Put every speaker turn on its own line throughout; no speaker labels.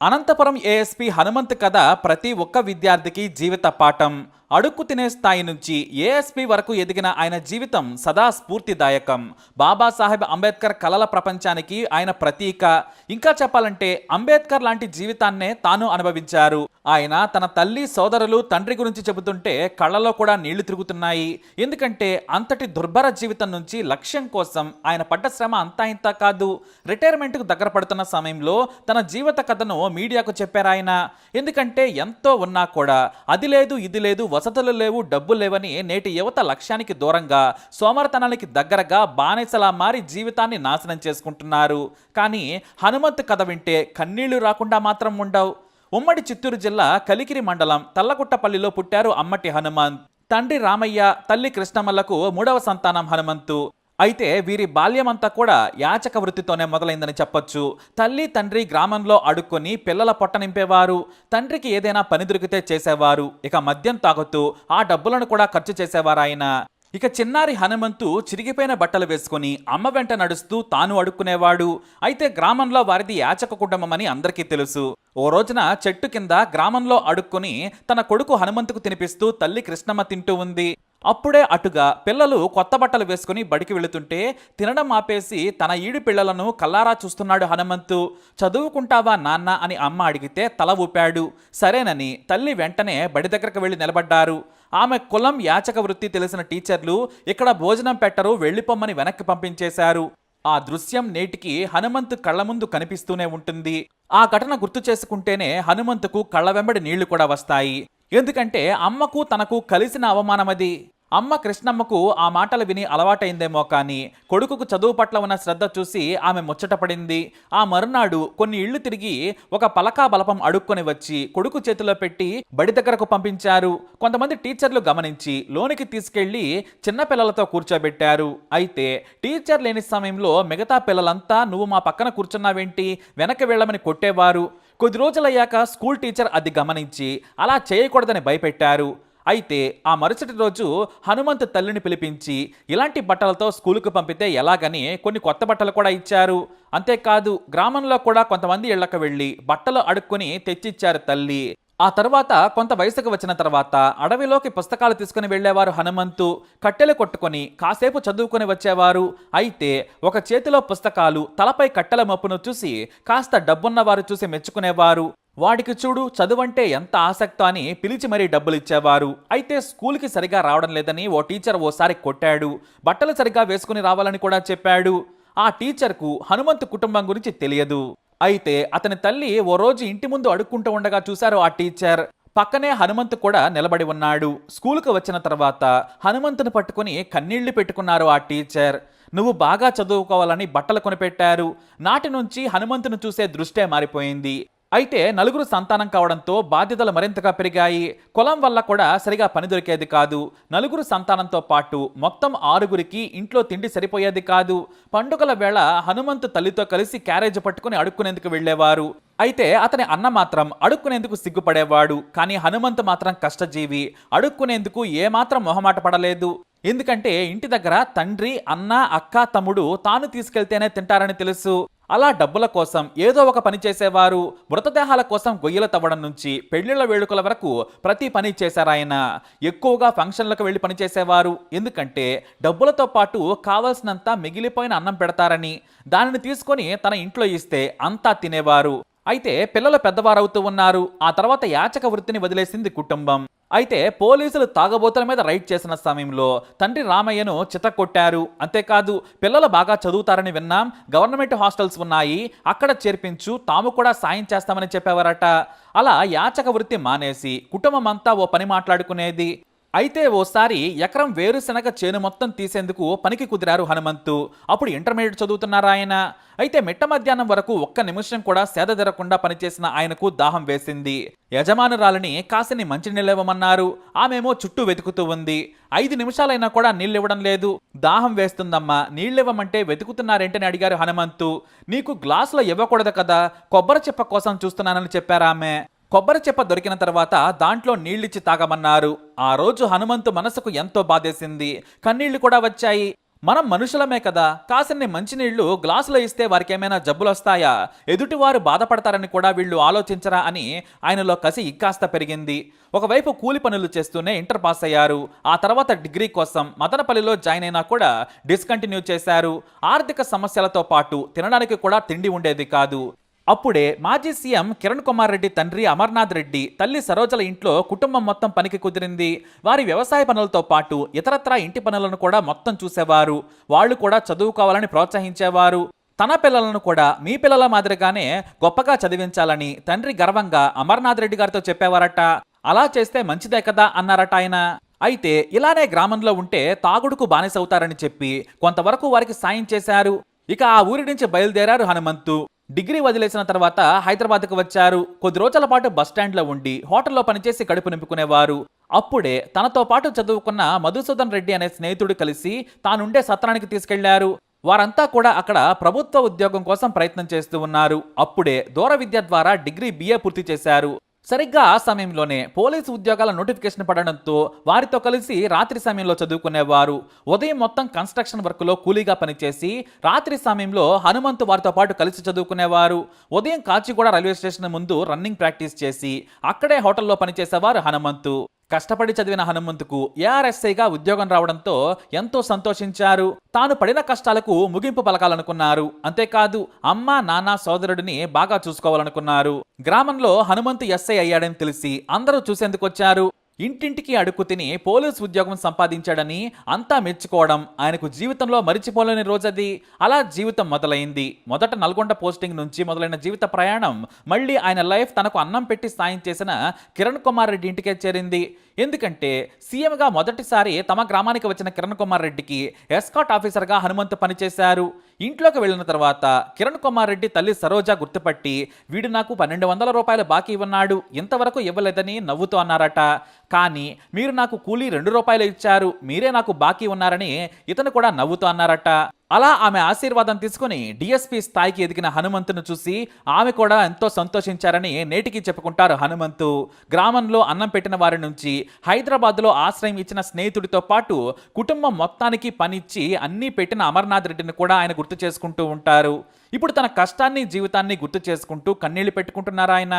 Anantapuram ASP Hanumanth కథ ప్రతి ఒక్క విద్యార్థికి జీవిత పాఠం. అడుక్కు తినే స్థాయి నుంచి ఏఎస్పీ వరకు ఎదిగిన ఆయన జీవితం సదా స్ఫూర్తిదాయకం. బాబాసాహెబ్ అంబేద్కర్ కలల ప్రపంచానికి ఆయన ప్రతీక. ఇంకా చెప్పాలంటే అంబేద్కర్ లాంటి జీవితాన్నే తాను అనుభవించారు. ఆయన తన తల్లి, సోదరులు, తండ్రి గురించి చెబుతుంటే కళ్ళలో కూడా నీళ్లు తిరుగుతున్నాయి. ఎందుకంటే అంతటి దుర్భర జీవితం నుంచి లక్ష్యం కోసం ఆయన పడ్డ శ్రమ అంతా ఇంత కాదు. రిటైర్మెంట్కు దగ్గర పడుతున్న సమయంలో తన జీవిత కథను మీడియాకు చెప్పారాయన. ఎందుకంటే ఎంతో ఉన్నా కూడా అది లేదు, ఇది లేదు, వసతులు లేవు, డబ్బు లేవని నేటి యువత లక్ష్యానికి దూరంగా, సోమరతనానికి దగ్గరగా బానిసలా మారి జీవితాన్ని నాశనం చేసుకుంటున్నారు. కానీ హనుమంత్ కథ వింటే కన్నీళ్లు రాకుండా మాత్రం ఉండవు. ఉమ్మడి చిత్తూరు జిల్లా కలికిరి మండలం తల్లగుట్టపల్లిలో పుట్టారు అమ్మటి హనుమంత్. తండ్రి రామయ్య, తల్లి కృష్ణమ్మలకు 3వ సంతానం హనుమంతు. అయితే వీరి బాల్యమంతా కూడా యాచక వృత్తితోనే మొదలైందని చెప్పొచ్చు. తల్లి, తండ్రి గ్రామంలో అడుక్కొని పిల్లల పొట్ట నింపేవారు. తండ్రికి ఏదైనా పని దొరికితే చేసేవారు. ఇక మద్యం తాగుతూ ఆ డబ్బులను కూడా ఖర్చు చేసేవారు ఆయన. ఇక చిన్నారి హనుమంతు చిరిగిపోయిన బట్టలు వేసుకుని అమ్మ వెంట నడుస్తూ తాను అడుక్కునేవాడు. అయితే గ్రామంలో వారిది యాచక కుటుంబం అని అందరికీ తెలుసు. ఓ రోజున చెట్టు కింద గ్రామంలో అడుక్కుని తన కొడుకు హనుమంతుకు తినిపిస్తూ తల్లి కృష్ణమ్మ తింటూ ఉంది. అప్పుడే అటుగా పిల్లలు కొత్త బట్టలు వేసుకుని బడికి వెళుతుంటే తినడం ఆపేసి తన ఈడు పిల్లలను కల్లారా చూస్తున్నాడు హనుమంతు. చదువుకుంటావా నాన్న అని అమ్మ అడిగితే తల ఊపాడు. సరేనని తల్లి వెంటనే బడి దగ్గరకు వెళ్ళి నిలబడ్డారు. ఆమె కులం, యాచక వృత్తి తెలిసిన టీచర్లు ఇక్కడ భోజనం పెట్టరు, వెళ్ళిపోమ్మని వెనక్కి పంపించేశారు. ఆ దృశ్యం నేటికి హనుమంతు కళ్ల ముందు కనిపిస్తూనే ఉంటుంది. ఆ ఘటన గుర్తు చేసుకుంటేనే హనుమంతుకు కళ్ల వెంబడి నీళ్లు కూడా వస్తాయి. ఎందుకంటే అమ్మకు తనకు కలిసిన అవమానమది. అమ్మ కృష్ణమ్మకు ఆ మాటలు విని అలవాటైందేమో కానీ కొడుకుకు చదువు పట్ల ఉన్న శ్రద్ధ చూసి ఆమె ముచ్చటపడింది. ఆ మరునాడు కొన్ని ఇళ్లు తిరిగి ఒక పలకా బలపం అడుక్కొని వచ్చి కొడుకు చేతిలో పెట్టి బడి దగ్గరకు పంపించారు. కొంతమంది టీచర్లు గమనించి లోనికి తీసుకెళ్లి చిన్నపిల్లలతో కూర్చోబెట్టారు. అయితే టీచర్ లేని సమయంలో మిగతా పిల్లలంతా నువ్వు మా పక్కన కూర్చున్నావేంటి, వెనక్కి వెళ్ళమని కొట్టేవారు. కొద్ది రోజులయ్యాక స్కూల్ టీచర్ అది గమనించి అలా చేయకూడదని భయపెట్టారు. అయితే ఆ మరుసటి రోజు హనుమంత్ తల్లిని పిలిపించి ఇలాంటి బట్టలతో స్కూలుకు పంపితే ఎలాగని కొన్ని కొత్త బట్టలు కూడా ఇచ్చారు. అంతేకాదు గ్రామంలో కూడా కొంతమంది ఇళ్లకు వెళ్ళి బట్టలు అడుక్కుని తెచ్చిచ్చారు తల్లి. ఆ తర్వాత కొంత వయసుకు వచ్చిన తర్వాత అడవిలోకి పుస్తకాలు తీసుకుని వెళ్లేవారు హనుమంతు. కట్టెలు కొట్టుకొని కాసేపు చదువుకొని వచ్చేవారు. అయితే ఒక చేతిలో పుస్తకాలు, తలపై కట్టెల మప్పును చూసి కాస్త డబ్బున్నవారు చూసి మెచ్చుకునేవారు. వాడికి చూడు చదువంటే ఎంత ఆసక్తో అని పిలిచి మరీ డబ్బులిచ్చేవారు. అయితే స్కూల్కి సరిగా రావడం లేదని ఓ టీచర్ ఓసారి కొట్టాడు. బట్టలు సరిగా వేసుకుని రావాలని కూడా చెప్పాడు. ఆ టీచర్కు హనుమంతు కుటుంబం గురించి తెలియదు. అయితే అతని తల్లి ఓ రోజు ఇంటి ముందు అడుక్కుంటూ ఉండగా చూశారు ఆ టీచర్. పక్కనే హనుమంతు కూడా నిలబడి ఉన్నాడు. స్కూలుకు వచ్చిన తర్వాత హనుమంతుని పట్టుకుని కన్నీళ్లు పెట్టుకున్నారు ఆ టీచర్. నువ్వు బాగా చదువుకోవాలని బట్టలు కొనిపెట్టారు. నాటి నుంచి హనుమంతును చూసే దృష్టే మారిపోయింది. అయితే నలుగురు సంతానం కావడంతో బాధ్యతలు మరింతగా పెరిగాయి. కులం వల్ల కూడా సరిగా పని దొరికేది కాదు. నలుగురు సంతానంతో పాటు మొత్తం 6గురికి ఇంట్లో తిండి సరిపోయేది కాదు. పండుగల వేళ హనుమంతు తల్లితో కలిసి క్యారేజ్ పట్టుకుని అడుక్కునేందుకు వెళ్లేవారు. అయితే అతని అన్న మాత్రం అడుక్కునేందుకు సిగ్గుపడేవాడు. కానీ హనుమంతు మాత్రం కష్టజీవి. అడుక్కునేందుకు ఏమాత్రం మొహమాట పడలేదు. ఎందుకంటే ఇంటి దగ్గర తండ్రి, అన్న, అక్క, తమ్ముడు తాను తీసుకెళ్తేనే తింటారని తెలుసు. అలా డబ్బుల కోసం ఏదో ఒక పని చేసేవారు. మృతదేహాల కోసం గొయ్యలు తవ్వడం నుంచి పెళ్లిళ్ల వేడుకల వరకు ప్రతి పని చేశారాయన. ఎక్కువగా ఫంక్షన్లకు వెళ్లి పనిచేసేవారు. ఎందుకంటే డబ్బులతో పాటు కావలసినంత మిగిలిపోయిన అన్నం పెడతారని. దానిని తీసుకొని తన ఇంట్లో ఇస్తే అంతా తినేవారు. అయితే పిల్లలు పెద్దవారవుతూ ఉన్నారు. ఆ తర్వాత యాచక వృత్తిని వదిలేసింది కుటుంబం. అయితే పోలీసులు తాగబోతుల మీద రైడ్ చేసిన సమయంలో తండ్రి రామయ్యను చితక్కొట్టారు. అంతేకాదు పిల్లలు బాగా చదువుతారని విన్నాం, గవర్నమెంట్ హాస్టల్స్ ఉన్నాయి, అక్కడ చేర్పించు, తాము కూడా సాయం చేస్తామని చెప్పేవారట. అలా యాచక వృత్తి మానేసి కుటుంబం అంతా ఓ పని మాట్లాడుకునేది. అయితే ఓసారి ఎకరం వేరుశనగ చేను మొత్తం తీసేందుకు పనికి కుదిరారు హనుమంతు. అప్పుడు ఇంటర్మీడియట్ చదువుతున్నారు ఆయన. అయితే మిట్ట మధ్యాహ్నం వరకు ఒక్క నిమిషం కూడా సేద తీరకుండా పనిచేసిన ఆయనకు దాహం వేసింది. యజమానురాలిని కాసిని మంచినీళ్ళివ్వమన్నారు. ఆమెమో చుట్టూ వెతుకుతూ ఉంది. 5 నిమిషాలైనా కూడా నీళ్ళివ్వడం లేదు. దాహం వేస్తుందమ్మా, నీళ్ళివ్వమంటే వెతుకుతున్నారేంటని అడిగారు హనుమంతు. నీకు గ్లాసులో ఇవ్వకూడదు కదా, కొబ్బరి చెప్ప కోసం చూస్తున్నానని చెప్పారామె. కొబ్బరి చెప్ప దొరికిన తర్వాత దాంట్లో నీళ్ళిచ్చి తాగమన్నారు. ఆ రోజు హనుమంతు మనసుకు ఎంతో బాధేసింది. కన్నీళ్లు కూడా వచ్చాయి. మనం మనుషులమే కదా, కాసిన్ని మంచినీళ్లు గ్లాసులో ఇస్తే వారికి ఏమైనా జబ్బులు వస్తాయా, ఎదుటివారు బాధపడతారని కూడా వీళ్ళు ఆలోచించరా అని ఆయనలో కసి ఇంకాస్త పెరిగింది. ఒకవైపు కూలి పనులు చేస్తూనే ఇంటర్ పాస్ అయ్యారు. ఆ తర్వాత డిగ్రీ కోసం మదనపల్లిలో జాయిన్ అయినా కూడా డిస్కంటిన్యూ చేశారు. ఆర్థిక సమస్యలతో పాటు తినడానికి కూడా తిండి ఉండేది కాదు. అప్పుడే మాజీ సీఎం కిరణ్ కుమార్ రెడ్డి తండ్రి అమర్నాథ్ రెడ్డి, తల్లి సరోజల ఇంట్లో కుటుంబం మొత్తం పనికి కుదిరింది. వారి వ్యవసాయ పనులతో పాటు ఇతరత్రా ఇంటి పనులను కూడా మొత్తం చూసేవారు. వాళ్ళు కూడా చదువుకోవాలని ప్రోత్సహించేవారు. తన పిల్లలను కూడా మీ పిల్లల మాదిరిగానే గొప్పగా చదివించాలని తండ్రి గర్వంగా అమర్నాథ్ రెడ్డి గారితో చెప్పేవారట. అలా చేస్తే మంచిదే కదా అన్నారట ఆయన. అయితే ఇలానే గ్రామంలో ఉంటే తాగుడుకు బానిసవుతారని చెప్పి కొంతవరకు వారికి సాయం చేశారు. ఇక ఆ ఊరి నుంచి బయలుదేరారు హనుమంతు. డిగ్రీ వదిలేసిన తర్వాత హైదరాబాద్కు వచ్చారు. కొద్ది రోజుల పాటు బస్టాండ్లో ఉండి హోటల్లో పనిచేసి కడుపు నింపుకునేవారు. అప్పుడే తనతో పాటు చదువుకున్న మధుసూదన్ రెడ్డి అనే స్నేహితుడు కలిసి తానుండే సత్రానికి తీసుకెళ్లారు. వారంతా కూడా అక్కడ ప్రభుత్వ ఉద్యోగం కోసం ప్రయత్నం చేస్తూ ఉన్నారు. అప్పుడే దూర విద్య ద్వారా డిగ్రీ BA పూర్తి చేశారు. సరిగ్గా ఆ సమయంలోనే పోలీసు ఉద్యోగాల నోటిఫికేషన్ పడడంతో వారితో కలిసి రాత్రి సమయంలో చదువుకునేవారు. ఉదయం మొత్తం కన్స్ట్రక్షన్ వర్క్లో కూలీగా పనిచేసి రాత్రి సమయంలో హనుమంతు వారితో పాటు కలిసి చదువుకునేవారు. ఉదయం కాచిగూడ రైల్వే స్టేషన్ ముందు రన్నింగ్ ప్రాక్టీస్ చేసి అక్కడే హోటల్లో పనిచేసేవారు హనుమంతు. కష్టపడి చదివిన హనుమంతుకు ARSIగా ఉద్యోగం రావడంతో ఎంతో సంతోషించారు. తాను పడిన కష్టాలకు ముగింపు పలకాలనుకున్నారు. అంతేకాదు అమ్మ నాన్న సోదరుడిని బాగా చూసుకోవాలనుకున్నారు. గ్రామంలో హనుమంతు SI అయ్యాడని తెలిసి అందరూ చూసేందుకొచ్చారు. ఇంటింటికి అడుక్కు తిని పోలీసు ఉద్యోగం సంపాదించాడని అంతా మెచ్చుకోవడం ఆయనకు జీవితంలో మరిచిపోలేని రోజది. అలా జీవితం మొదలైంది. మొదట నల్గొండ పోస్టింగ్ నుంచి మొదలైన జీవిత ప్రయాణం మళ్ళీ ఆయన లైఫ్ తనకు అన్నం పెట్టి సాయం చేసిన కిరణ్ కుమార్ రెడ్డి ఇంటికే చేరింది. ఎందుకంటే సీఎంగా మొదటిసారి తమ గ్రామానికి వచ్చిన కిరణ్ కుమార్ రెడ్డికి ఎస్కాట్ ఆఫీసర్గా హనుమంతు పనిచేశారు. ఇంట్లోకి వెళ్ళిన తర్వాత కిరణ్ కుమార్ రెడ్డి తల్లి సరోజ గుర్తుపట్టి వీడు నాకు 1200 రూపాయలు బాకీ ఉన్నాడు, ఇంతవరకు ఇవ్వలేదని నవ్వుతూ అన్నారట. కానీ మీరు నాకు కూలీ 2 రూపాయలు ఇచ్చారు, మీరే నాకు బాకీ ఉన్నారని ఇతను కూడా నవ్వుతూ అన్నారట. అలా ఆమె ఆశీర్వాదం తీసుకుని DSP స్థాయికి ఎదిగిన హనుమంతును చూసి ఆమె కూడా ఎంతో సంతోషించారని నేటికి చెప్పుకుంటారు హనుమంతు. గ్రామంలో అన్నం పెట్టిన వారి నుంచి హైదరాబాద్లో ఆశ్రయం ఇచ్చిన స్నేహితుడితో పాటు కుటుంబం మొత్తానికి పనిచ్చి అన్నీ పెట్టిన అమర్నాథ్ రెడ్డిని కూడా ఆయన గుర్తు చేసుకుంటూ ఉంటారు. ఇప్పుడు తన కష్టాన్ని జీవితాన్ని గుర్తు చేసుకుంటూ కన్నీళ్లు పెట్టుకుంటున్నారు ఆయన.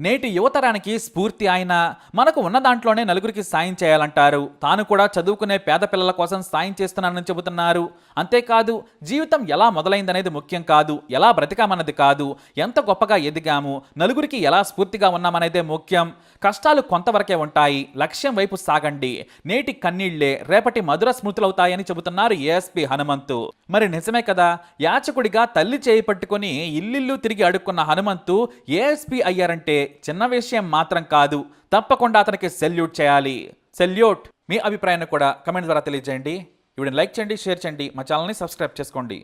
నేటి యువతరానికి స్ఫూర్తి ఆయన. మనకు ఉన్న దాంట్లోనే నలుగురికి సాయం చేయాలంటారు. తాను కూడా చదువుకునే పేద పిల్లల కోసం సాయం చేస్తున్నానని చెబుతున్నారు. అంతేకాదు జీవితం ఎలా మొదలైందనేది ముఖ్యం కాదు, ఎలా బ్రతికామన్నది కాదు, ఎంత గొప్పగా ఎదిగాము, నలుగురికి ఎలా స్ఫూర్తిగా ఉన్నామనేదే ముఖ్యం. కష్టాలు కొంతవరకే ఉంటాయి, లక్ష్యం వైపు సాగండి. నేటి కన్నీళ్లే రేపటి మధుర స్మృతులవుతాయని చెబుతున్నారు ASP హనుమంతు. మరి నిజమే కదా, యాచకుడిగా తల్లి చేయి పట్టుకుని ఇల్లిల్లు తిరిగి అడుక్కున్న హనుమంతు ASP అయ్యారంటే చిన్న విషయం మాత్రం కాదు. తప్పకుండా అతనికి సెల్యూట్ చేయాలి. సెల్యూట్. మీ అభిప్రాయాన్ని కూడా కమెంట్ ద్వారా తెలియజేయండి. వీడియోని లైక్ చేయండి, షేర్ చేయండి, మా ఛానల్ని సబ్స్క్రైబ్ చేసుకోండి.